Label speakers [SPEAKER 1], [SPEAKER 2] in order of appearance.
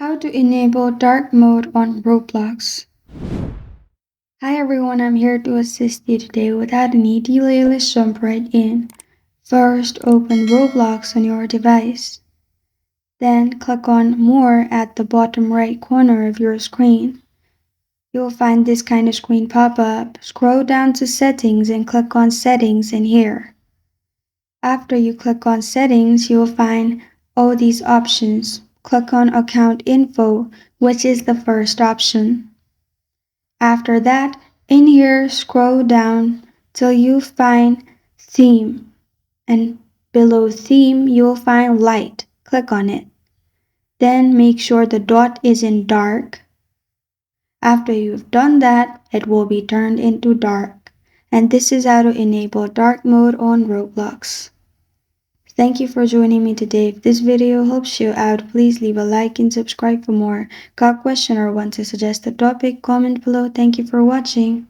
[SPEAKER 1] How to enable dark mode on Roblox. Hi everyone, I'm here to assist you today. Without any delay, let's jump right in. First, open Roblox on your device. Then click on More at the bottom right corner of your screen. You'll find this kind of screen pop up. Scroll down to Settings and click on Settings in here. After you click on Settings, you'll find all these options. Click on Account Info, which is the first option. After that, in here, scroll down till you find Theme, and below Theme, you'll find Light. Click on it. Then make sure the dot is in dark. After you've done that, it will be turned into dark. And this is how to enable dark mode on Roblox. Thank you for joining me today. If this video helps you out, please leave a like and subscribe for more. Got a question or want to suggest a topic? Comment below. Thank you for watching.